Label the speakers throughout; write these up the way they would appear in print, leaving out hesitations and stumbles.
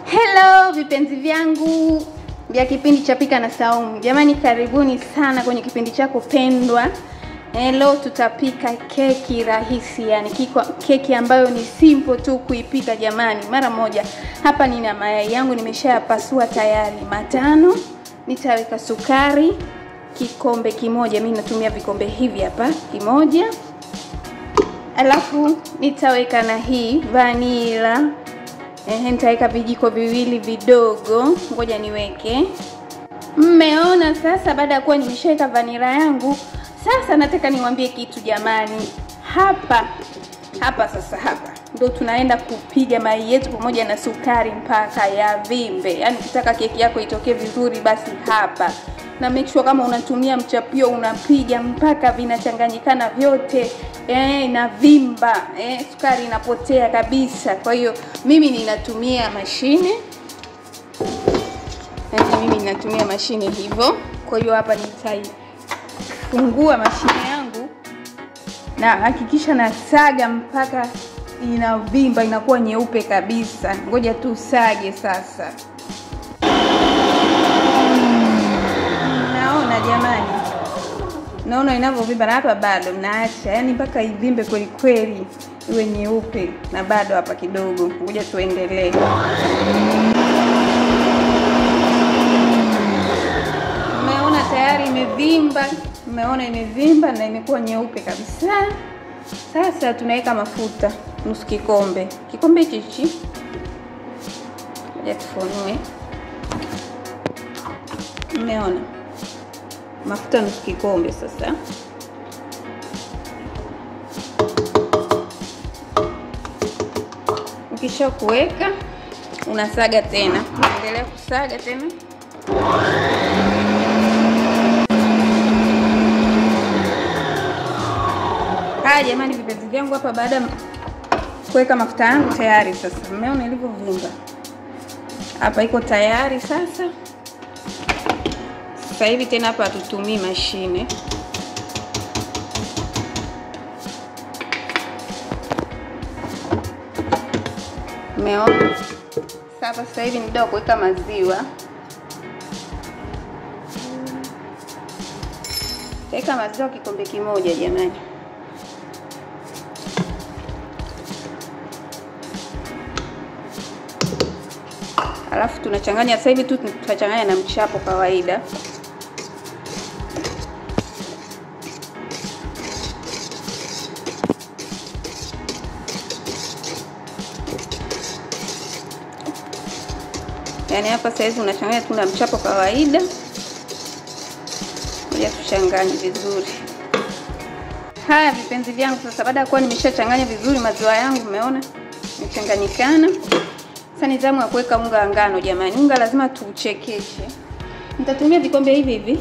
Speaker 1: Hello vipenzi vyangu vya kipindi cha Pika na Saumu. Jamani, karibuni sana kwenye kipindi chako pendwa. Leo tutapika keki rahisi, yani keki ambayo ni simple tu kuipika jamani, mara moja. Hapa nina mayai yangu nimeshayapasua tayari matano. Nitaweka sukari kikombe kimoja, mimi natumia vikombe hivi hapa kimoja. Alafu nitaweka na hii vanilla. Nitaweka vijiko viwili vidogo, ngoja niweke. Mmeona sasa, baada ya kuwa nimeshaweka vanilla yangu, sasa nataka niwaambie kitu jamani. Hapa ndo tunaenda kupiga mayai yetu pamoja na sukari mpaka ya vimbe. Yaani ukitaka keki yako itokee vizuri, basi hapa. Na make sure kama unatumia mchapio unapiga mpaka vinachanganyikana vyote, na vimba, sukari inapotea kabisa. Kwa hiyo mimi ninatumia mashine. Hivyo. Kwa hiyo hapa nitaifungua mashine yangu na hakikisha nasaga mpaka inavimba, inakuwa nyeupe kabisa. Ngoja tu sage sasa. Naona jamani, naona inavyovimba, na hapa bado naacha, yani mpaka ivimbe kweli kweli iwe nyeupe, na bado hapa kidogo. Ngoja tuendelee. Umeona tayari imevimba, imevimba na imekuwa nyeupe kabisa. Sasa tunaweka mafuta nusu kikombe. Kikombe hichi. Ngoja tufunue. Umeona? Mafuta nusu kikombe sasa. Ukisha kuweka unasaga tena. Endelea kusaga tena. Haya jamani vipenzi vyangu, hapa baada ya kuweka mafuta yangu tayari sasa. Umeona ilivyovimba? Hapa iko tayari sasa. Sasa hivi tena hapa tutumie mashine. Umeona? Sasa hivi ndio kuweka maziwa. Weka maziwa kikombe kimoja jamani. Alafu tunachanganya. Sasa hivi tu tutachanganya na mchapo kawaida. Yani hapa sasa hivi unachanganya tu na mchapo kawaida. Ngoja tuchanganye vizuri. Haya vipenzi vyangu, sasa baada ya kuwa nimeshachanganya vizuri maziwa yangu, umeona imechanganyikana. Sasa ni zamu ya kuweka unga wa ngano jamani. Unga lazima tuuchekeche. Nitatumia vikombe hivi.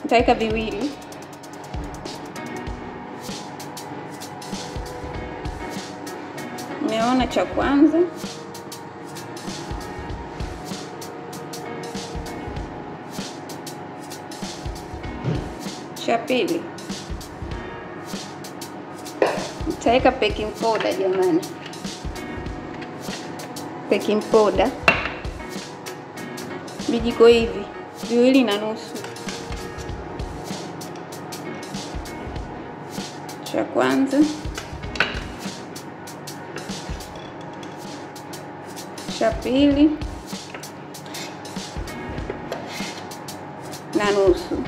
Speaker 1: Nitaweka viwili. Umeona cha kwanza. Cha pili. Nitaweka baking powder jamani. Baking powder vijiko hivi 2.5. Cha kwanza, cha pili na nusu.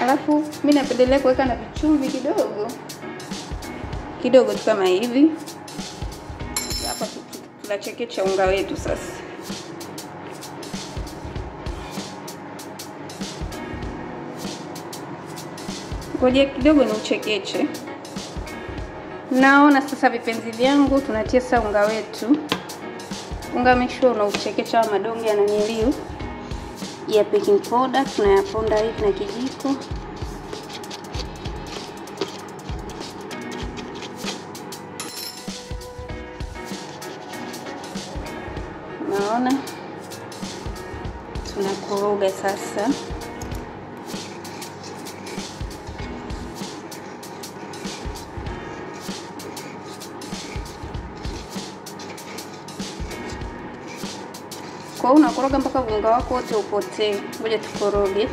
Speaker 1: Alafu mimi napendelea kuweka na vichumvi kidogo tu kama hivi. Hapa tunachekecha unga wetu sasa. Ngoja kidogo ni uchekeche. Naona sasa vipenzi vyangu tunatia sasa unga wetu. Unga mwisho na uchekecha wa madonge na niliu ya baking powder, tunayaponda hivi na kijiko. Naona tunakoroga sasa. Kwa hiyo unakoroga mpaka unga wako wote upotee. Ngoja tukoroge.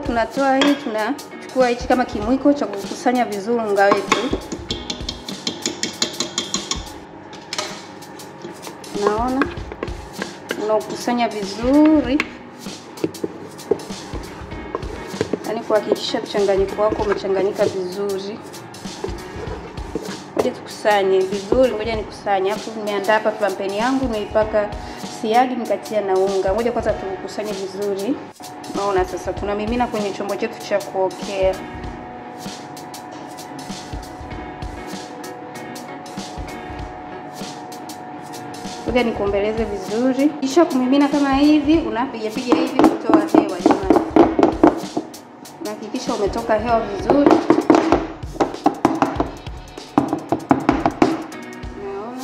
Speaker 1: Tunatoa hii, tunachukua hichi kama kimwiko cha kukusanya vizuri unga wetu. Unaona? Unaokusanya vizuri. Yaani kuhakikisha mchanganyiko wako umechanganyika vizuri. Ngoja tukusanye vizuri, ngoja nikusanye. Hapo nimeandaa hapa flampeni yangu, nimeipaka siagi nikatia na unga. Ngoja kwanza tukusanye vizuri. Unaona sasa tunamimina kwenye chombo chetu cha kuokea. Ngoja nikombeleze vizuri. Kisha kumimina kama hivi, unapiga piga hivi kutoa hewa jamani. Unahakikisha umetoka hewa vizuri. Unaona?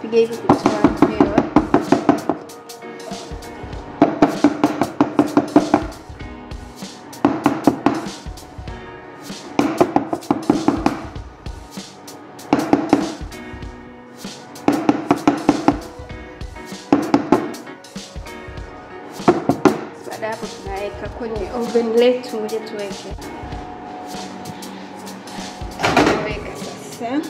Speaker 1: Piga hivi kutoa hewa. Baada hapo tunaweka kwenye oven letu, ngoja tuweke. Tunaweka sasa.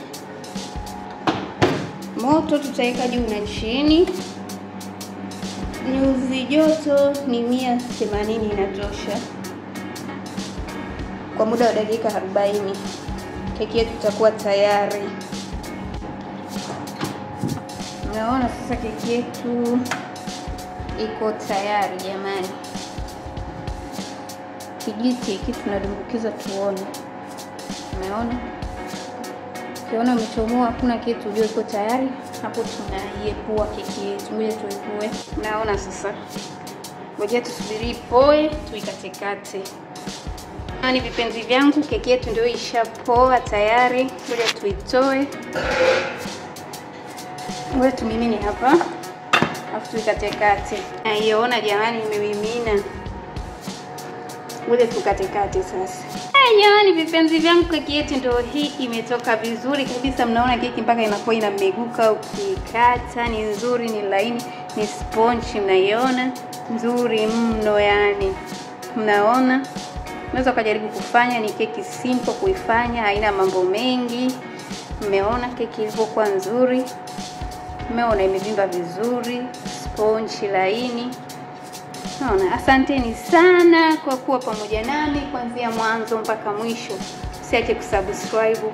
Speaker 1: Moto tutaweka juu na chini. Nyuzi joto ni 180 inatosha. Kwa muda wa dakika 40 keki yetu itakuwa tayari. Unaona sasa keki yetu iko tayari jamani. Kijiti hiki tunadumbukiza tuone. Umeona? Ukiona umechomoa hakuna kitu, ndio iko tayari. Hapo tunaiepua keki yetu. Ngoja tuipue. Naona sasa. Ngoja tusubiri ipoe, tuikatekate. Ni vipenzi vyangu, keki yetu ndio ishapoa tayari. Ngoja tuitoe. Ngoja tumimine hapa. Afu tuikatekate. Naiona jamani nimemimina. Ngoja tukatekate sasa. Jamani vipenzi vyangu, keki yetu ndio hii imetoka vizuri kabisa. Mnaona keki mpaka inakuwa inameguka ukikata, ni nzuri, ni laini, ni sponge, mnaiona? Nzuri mno yani. Mnaona? Unaweza kujaribu kufanya, ni keki simple kuifanya, haina mambo mengi. Mmeona keki ilivyokuwa nzuri? Mmeona imevimba vizuri, sponge laini. Naona asanteni sana kwa kuwa pamoja nami kuanzia mwanzo mpaka mwisho. Usiache kusubscribe,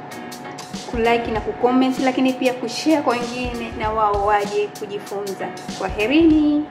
Speaker 1: kulike na kucomment, lakini pia kushare kwa wengine na wao waje kujifunza. Kwaherini.